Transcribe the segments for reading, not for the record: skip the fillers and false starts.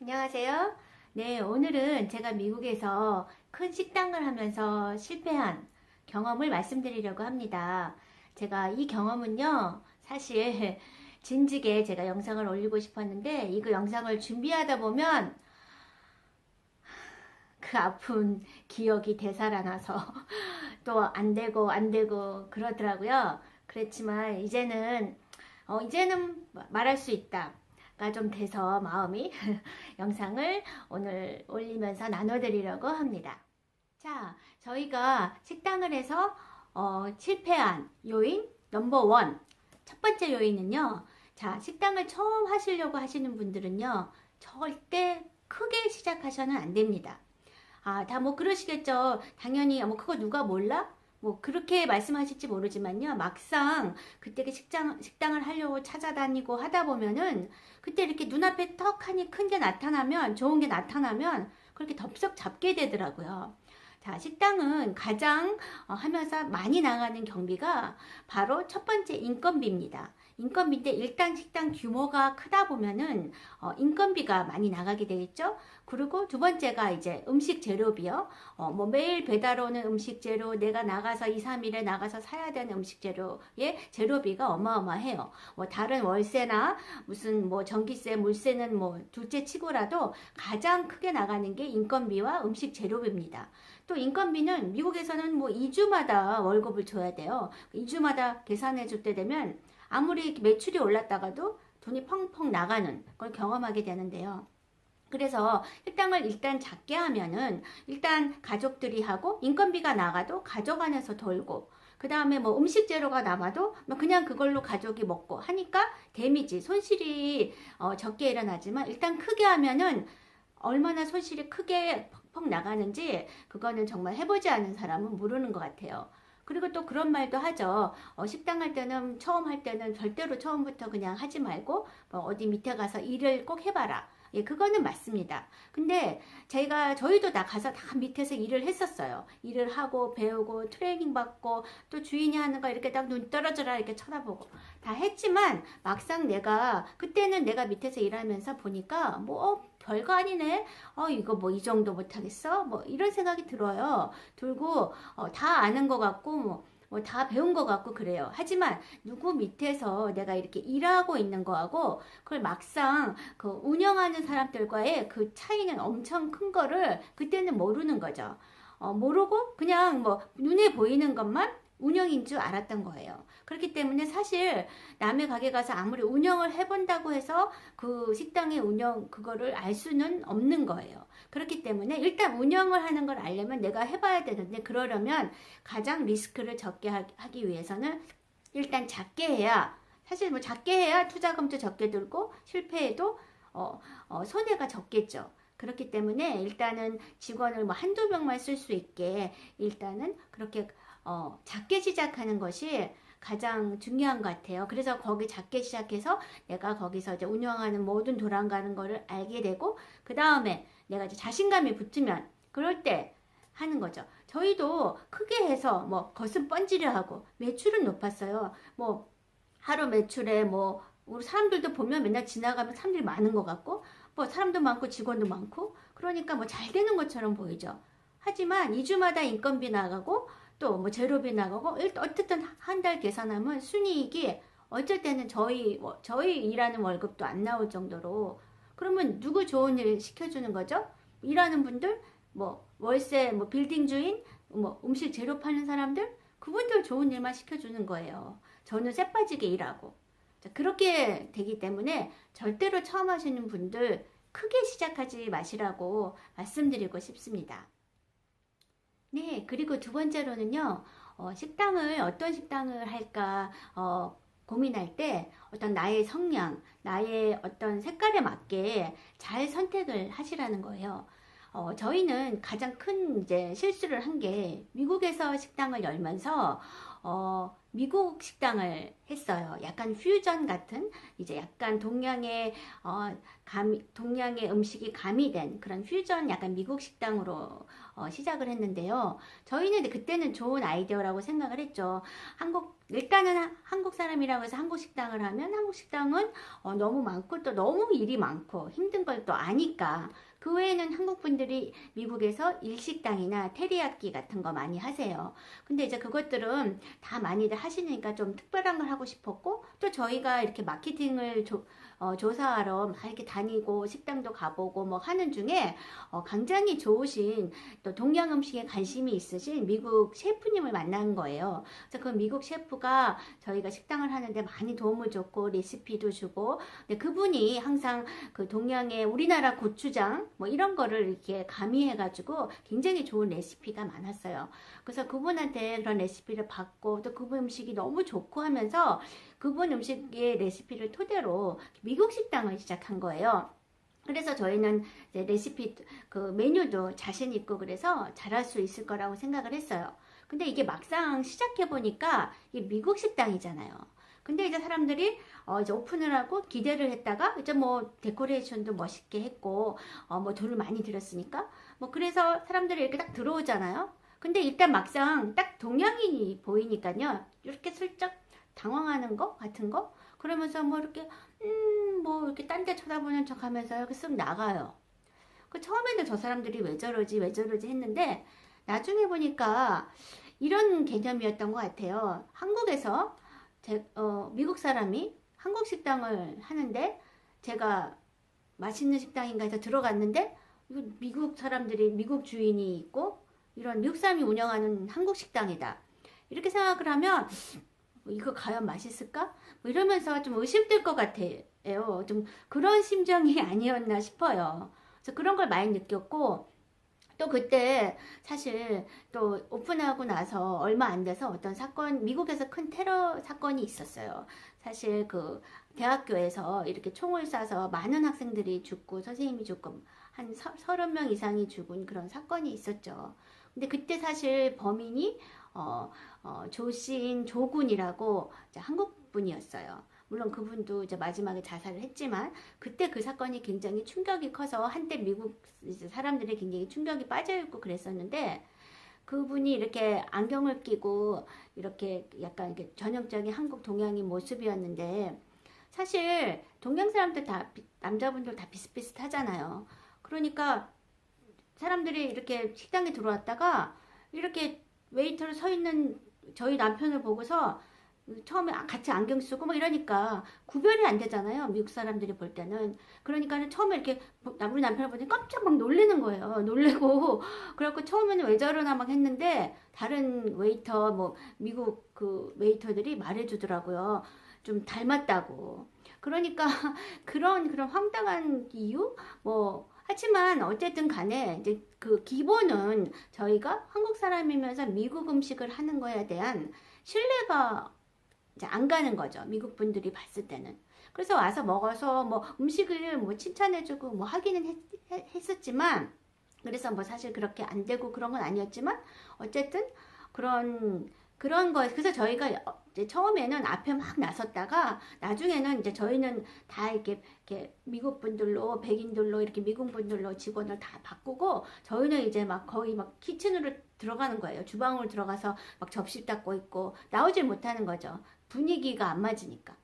안녕하세요. 네, 오늘은 제가 미국에서 큰 식당을 하면서 실패한 경험을 말씀드리려고 합니다. 제가 이 경험은요, 사실 진즉에 제가 영상을 올리고 싶었는데, 이거 영상을 준비하다 보면 그 아픈 기억이 되살아나서 또 안 되고 그러더라고요. 그렇지만 이제는 말할 수 있다. 가 좀 돼서 마음이 영상을 오늘 올리면서 나눠드리려고 합니다. 자, 저희가 식당을 해서 실패한 요인 넘버 원. 첫 번째 요인은요. 자, 식당을 처음 하시려고 하시는 분들은요. 절대 크게 시작하셔는 안 됩니다. 아, 다 뭐 그러시겠죠. 당연히 뭐 그거 누가 몰라? 뭐 그렇게 말씀하실지 모르지만요. 막상 그때 식당을 하려고 찾아다니고 하다 보면은 그때 이렇게 눈앞에 턱하니 큰 게 나타나면 좋은 게 나타나면 그렇게 덥석 잡게 되더라고요. 자, 식당은 가장 하면서 많이 나가는 경비가 바로 첫 번째 인건비입니다. 인건비인데 일단 식당 규모가 크다 보면은 인건비가 많이 나가게 되겠죠. 그리고 두 번째가 이제 음식 재료비요. 뭐 매일 배달 오는 음식 재료, 내가 나가서 2, 3일에 나가서 사야 되는 음식 재료의 재료비가 어마어마해요. 뭐 다른 월세나 무슨 뭐 전기세, 물세는 뭐 둘째 치고라도 가장 크게 나가는 게 인건비와 음식 재료비입니다. 또 인건비는 미국에서는 뭐 2주마다 월급을 줘야 돼요. 2주마다 계산해 줄 때 되면 아무리 매출이 올랐다가도 돈이 펑펑 나가는 걸 경험하게 되는데요. 그래서 식당을 일단 작게 하면은 일단 가족들이 하고 인건비가 나가도 가족 안에서 돌고 그 다음에 뭐 음식 재료가 남아도 뭐 그냥 그걸로 가족이 먹고 하니까 데미지 손실이 적게 일어나지만 일단 크게 하면은 얼마나 손실이 크게 퍽퍽 나가는지 그거는 정말 해보지 않은 사람은 모르는 것 같아요. 그리고 또 그런 말도 하죠. 식당 할 때는 처음 할 때는 절대로 처음부터 그냥 하지 말고 뭐 어디 밑에 가서 일을 꼭 해봐라. 예, 그거는 맞습니다. 근데 저희도 다 가서 다 밑에서 일을 했었어요. 일을 하고 배우고 트레이닝 받고 또 주인이 하는 거 이렇게 딱 눈 떨어져라 이렇게 쳐다보고 다 했지만 막상 그때는 내가 밑에서 일하면서 보니까 뭐 별거 아니네. 이거 뭐 이 정도 못하겠어? 뭐 이런 생각이 들어요. 들고 다 아는 것 같고 뭐 다 배운 것 같고 그래요. 하지만 누구 밑에서 내가 이렇게 일하고 있는 거하고 그걸 막상 그 운영하는 사람들과의 그 차이는 엄청 큰 거를 그때는 모르는 거죠. 모르고 그냥 뭐 눈에 보이는 것만 운영인 줄 알았던 거예요. 그렇기 때문에 사실 남의 가게 가서 아무리 운영을 해본다고 해서 그 식당의 운영 그거를 알 수는 없는 거예요. 그렇기 때문에 일단 운영을 하는 걸 알려면 내가 해봐야 되는데 그러려면 가장 리스크를 적게 하기 위해서는 일단 작게 해야 사실 뭐 작게 해야 투자금도 적게 들고 실패해도 손해가 적겠죠. 그렇기 때문에 일단은 직원을 뭐 한두 명만 쓸 수 있게 일단은 그렇게 작게 시작하는 것이 가장 중요한 것 같아요. 그래서 거기 작게 시작해서 내가 거기서 이제 운영하는 모든 돌아가는 거를 알게 되고 그 다음에 내가 이제 자신감이 붙으면 그럴 때 하는 거죠. 저희도 크게 해서 뭐 거슴 번지려 하고 매출은 높았어요. 뭐 하루 매출에 뭐 우리 사람들도 보면 맨날 지나가면 사람들이 많은 것 같고 뭐 사람도 많고 직원도 많고 그러니까 뭐 잘 되는 것처럼 보이죠. 하지만 2주마다 인건비 나가고 또 뭐 재료비 나가고 어쨌든 한 달 계산하면 순이익이 어쩔 때는 저희 일하는 월급도 안 나올 정도로 그러면 누구 좋은 일 시켜주는 거죠? 일하는 분들 뭐 월세 뭐 빌딩 주인 뭐 음식 재료 파는 사람들 그분들 좋은 일만 시켜주는 거예요. 저는 쎄 빠지게 일하고 자, 그렇게 되기 때문에 절대로 처음 하시는 분들 크게 시작하지 마시라고 말씀드리고 싶습니다. 네, 그리고 두 번째로는요, 어떤 식당을 할까, 고민할 때 어떤 나의 성향, 나의 어떤 색깔에 맞게 잘 선택을 하시라는 거예요. 저희는 가장 큰 이제 실수를 한 게 미국에서 식당을 열면서, 미국 식당을 했어요. 약간 퓨전 같은, 이제 약간 동양의 음식이 가미된 그런 퓨전 약간 미국 식당으로 시작을 했는데요. 저희는 그때는 좋은 아이디어라고 생각을 했죠. 일단은 한국 사람이라고 해서 한국 식당을 하면 한국 식당은 너무 많고 또 너무 일이 많고 힘든 걸 또 아니까. 그 외에는 한국 분들이 미국에서 일식당이나 테리야끼 같은 거 많이 하세요. 근데 이제 그것들은 다 많이들 하시니까 좀 특별한 걸 하고 싶었고, 또 저희가 이렇게 마케팅을 조사하러 막 이렇게 다니고 식당도 가보고 뭐 하는 중에 굉장히 좋으신 또 동양 음식에 관심이 있으신 미국 셰프님을 만난 거예요. 그래서 그 미국 셰프가 저희가 식당을 하는데 많이 도움을 줬고 레시피도 주고, 근데 그분이 항상 그 동양의 우리나라 고추장 뭐 이런 거를 이렇게 가미해가지고 굉장히 좋은 레시피가 많았어요. 그래서 그분한테 그런 레시피를 받고 또 그분 음식이 너무 좋고 하면서 그분 음식의 레시피를 토대로 미국 식당을 시작한 거예요. 그래서 저희는 이제 레시피 그 메뉴도 자신 있고 그래서 잘할 수 있을 거라고 생각을 했어요. 근데 이게 막상 시작해 보니까 이게 미국 식당이잖아요. 근데 이제 사람들이 이제 오픈을 하고 기대를 했다가 이제 뭐 데코레이션도 멋있게 했고 뭐 돈을 많이 들였으니까 뭐 그래서 사람들이 이렇게 딱 들어오잖아요. 근데 일단 막상 딱 동양인이 보이니까요, 이렇게 슬쩍 당황하는 거 같은 거 그러면서 뭐 이렇게 뭐 이렇게 딴 데 쳐다보는 척 하면서 이렇게 쓱 나가요. 그 처음에는 저 사람들이 왜 저러지 했는데 나중에 보니까 이런 개념이었던 것 같아요. 한국에서 미국 사람이 한국 식당을 하는데 제가 맛있는 식당인가 해서 들어갔는데 미국 사람들이 미국 주인이 있고 이런 미국 사람이 운영하는 한국 식당이다. 이렇게 생각을 하면 이거 과연 맛있을까? 뭐 이러면서 좀 의심될 것 같아요. 좀 그런 심정이 아니었나 싶어요. 그래서 그런 걸 많이 느꼈고, 또 그때 사실 또 오픈하고 나서 얼마 안 돼서 어떤 미국에서 큰 테러 사건이 있었어요. 사실 그 대학교에서 이렇게 총을 쏴서 많은 학생들이 죽고 선생님이 죽고 한 30명 이상이 죽은 그런 사건이 있었죠. 근데 그때 사실 범인이 조군이라고 한국 분이었어요. 물론 그분도 이제 마지막에 자살을 했지만 그때 그 사건이 굉장히 충격이 커서 한때 미국 사람들이 굉장히 충격이 빠져있고 그랬었는데, 그분이 이렇게 안경을 끼고 이렇게 약간 이렇게 전형적인 한국 동양인 모습이었는데, 사실 동양 사람들 다 남자분들 다 비슷비슷하잖아요. 그러니까 사람들이 이렇게 식당에 들어왔다가 이렇게 웨이터로 서 있는 저희 남편을 보고서 처음에 같이 안경 쓰고 막 이러니까 구별이 안 되잖아요. 미국 사람들이 볼 때는. 그러니까 처음에 이렇게 우리 남편을 보니 깜짝 막 놀라는 거예요. 놀래고 그래갖고 처음에는 왜 저러나 막 했는데 다른 웨이터 뭐 미국 그 웨이터들이 말해주더라고요. 좀 닮았다고. 그러니까 그런 황당한 이유 뭐 하지만 어쨌든 간에 이제 그 기본은 저희가 한국 사람이면서 미국 음식을 하는 거에 대한 신뢰가 이제 안 가는 거죠. 미국 분들이 봤을 때는. 그래서 와서 먹어서 뭐 음식을 뭐 칭찬해주고 뭐 하기는 했었지만, 그래서 뭐 사실 그렇게 안 되고 그런 건 아니었지만 어쨌든 그런 거. 그래서 저희가 이제 처음에는 앞에 막 나섰다가 나중에는 이제 저희는 다 이렇게 미국 분들로 백인들로 이렇게 미국 분들로 직원을 다 바꾸고 저희는 이제 막 거의 막 키친으로 들어가는 거예요. 주방으로 들어가서 막 접시 닦고 있고 나오질 못하는 거죠. 분위기가 안 맞으니까.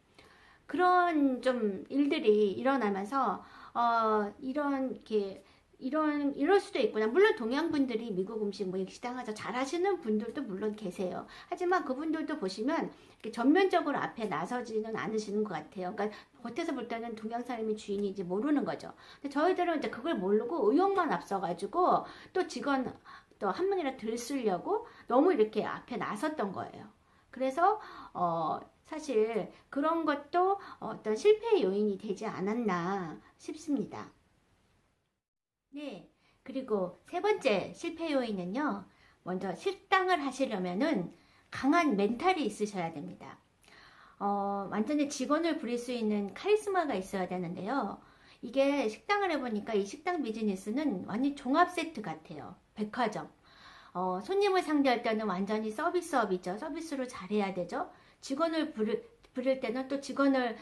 그런 좀 일들이 일어나면서 이럴 수도 있구나. 물론 동양분들이 미국 음식 뭐 식당 가서 잘하시는 분들도 물론 계세요. 하지만 그분들도 보시면 이렇게 전면적으로 앞에 나서지는 않으시는 것 같아요. 그러니까 겉에서 볼 때는 동양 사람이 주인인지 모르는 거죠. 근데 저희들은 이제 그걸 모르고 의욕만 앞서가지고 또 직원 또 한 명이라 들쓰려고 너무 이렇게 앞에 나섰던 거예요. 그래서 사실 그런 것도 어떤 실패의 요인이 되지 않았나 싶습니다. 네, 그리고 세 번째 실패 요인은요, 먼저 식당을 하시려면은 강한 멘탈이 있으셔야 됩니다. 완전히 직원을 부릴 수 있는 카리스마가 있어야 되는데요. 이게 식당을 해보니까 이 식당 비즈니스는 완전 종합 세트 같아요. 백화점. 손님을 상대할 때는 완전히 서비스업이죠. 서비스로 잘해야 되죠. 직원을 부릴 때는 또 직원을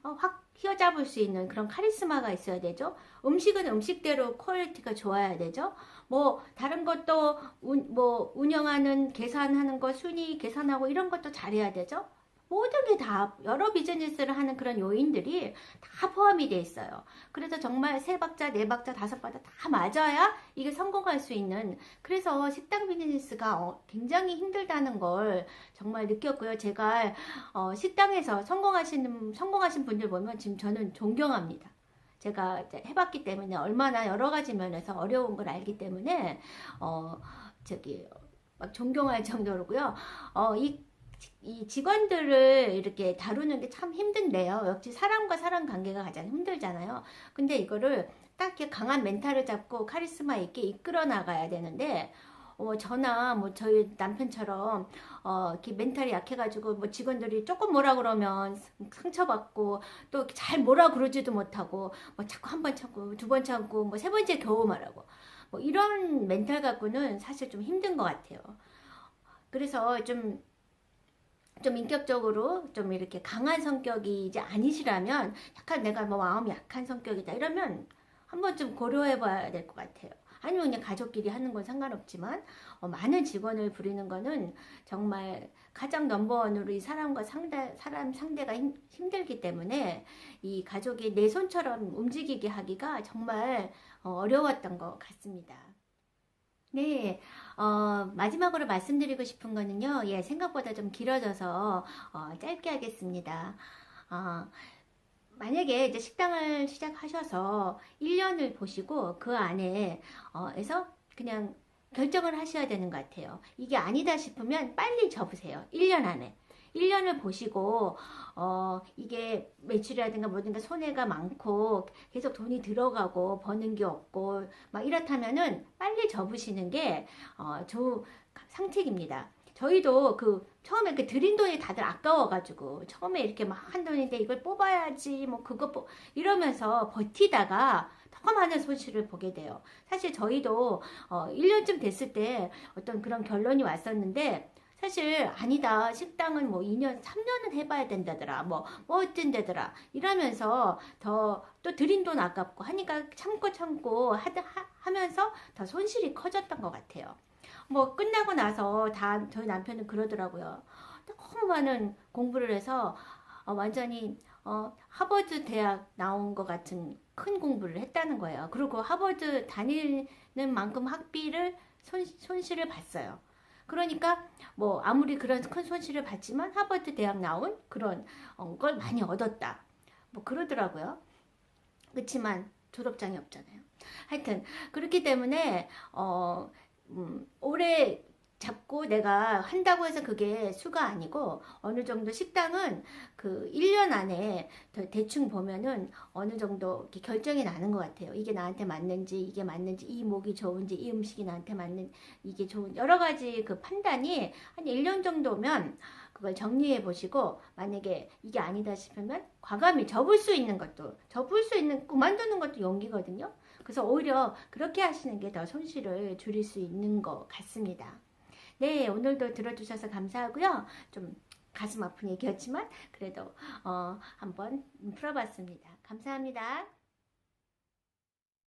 확 휘어잡을 수 있는 그런 카리스마가 있어야 되죠. 음식은 음식대로 퀄리티가 좋아야 되죠. 뭐 다른 것도 뭐 운영하는 계산하는 거 순위 계산하고 이런 것도 잘해야 되죠. 모든 게 다 여러 비즈니스를 하는 그런 요인들이 다 포함이 돼 있어요. 그래서 정말 세 박자, 네 박자, 다섯 박자 다 맞아야 이게 성공할 수 있는, 그래서 식당 비즈니스가 굉장히 힘들다는 걸 정말 느꼈고요. 제가 식당에서 성공하신 분들 보면 지금 저는 존경합니다. 제가 해봤기 때문에 얼마나 여러 가지 면에서 어려운 걸 알기 때문에 막 존경할 정도로고요. 이 직원들을 이렇게 다루는 게 참 힘든데요. 역시 사람과 사람 관계가 가장 힘들잖아요. 근데 이거를 딱 이렇게 강한 멘탈을 잡고 카리스마 있게 이끌어 나가야 되는데, 저나 뭐 저희 남편처럼 이렇게 멘탈이 약해가지고 뭐 직원들이 조금 뭐라 그러면 상처받고 또 잘 뭐라 그러지도 못하고 뭐 자꾸 한 번 참고 두 번 참고 뭐 세 번째 겨우 말하고 뭐 이런 멘탈 갖고는 사실 좀 힘든 것 같아요. 그래서 좀 인격적으로 좀 이렇게 강한 성격이 이제 아니시라면, 약간 내가 뭐 마음이 약한 성격이다 이러면 한번 좀 고려해 봐야 될 것 같아요. 아니면 그냥 가족끼리 하는 건 상관없지만 많은 직원을 부리는 거는 정말 가장 넘버원으로 이 사람 상대가 힘들기 때문에 이 가족이 내 손처럼 움직이게 하기가 정말 어려웠던 것 같습니다. 네, 마지막으로 말씀드리고 싶은 거는요, 예, 생각보다 좀 길어져서, 짧게 하겠습니다. 어, 만약에 이제 식당을 시작하셔서 1년을 보시고 그 안에, 에서 그냥 결정을 하셔야 되는 것 같아요. 이게 아니다 싶으면 빨리 접으세요. 1년 안에. 1년을 보시고 이게 매출이라든가 뭐든가 손해가 많고 계속 돈이 들어가고 버는 게 없고 막 이렇다면은 빨리 접으시는 게 좋은 상책입니다. 저희도 처음에 들인 돈이 다들 아까워가지고 처음에 이렇게 막 한 돈인데 이걸 뽑아야지 뭐 이러면서 버티다가 더 많은 손실을 보게 돼요. 사실 저희도 1년쯤 됐을 때 어떤 그런 결론이 왔었는데, 사실 아니다, 식당은 뭐 2년 3년은 해봐야 된다더라, 뭐 어쩐다더라 이러면서 더 또 들인 돈 아깝고 하니까 참고 하면서 더 손실이 커졌던 것 같아요. 뭐 끝나고 나서 저희 남편은 그러더라고요. 너무 많은 공부를 해서 완전히 하버드 대학 나온 것 같은 큰 공부를 했다는 거예요. 그리고 하버드 다니는 만큼 학비를 손실을 봤어요. 그러니까 뭐 아무리 그런 큰 손실을 봤지만 하버드 대학 나온 그런 걸 많이 얻었다, 뭐 그러더라고요. 그렇지만 졸업장이 없잖아요. 하여튼 그렇기 때문에 오래 잡고 내가 한다고 해서 그게 수가 아니고, 어느 정도 식당은 1년 안에 대충 보면은 어느 정도 이렇게 결정이 나는 것 같아요. 이게 나한테 맞는지, 이게 맞는지, 이 목이 좋은지, 이 음식이 나한테 맞는, 이게 좋은, 여러 가지 판단이 한 1년 정도면 그걸 정리해 보시고, 만약에 이게 아니다 싶으면 과감히 접을 수 있는, 그만두는 것도 용기거든요. 그래서 오히려 그렇게 하시는 게 더 손실을 줄일 수 있는 것 같습니다. 네, 오늘도 들어주셔서 감사하고요. 좀 가슴 아픈 얘기였지만 그래도 한번 풀어봤습니다. 감사합니다.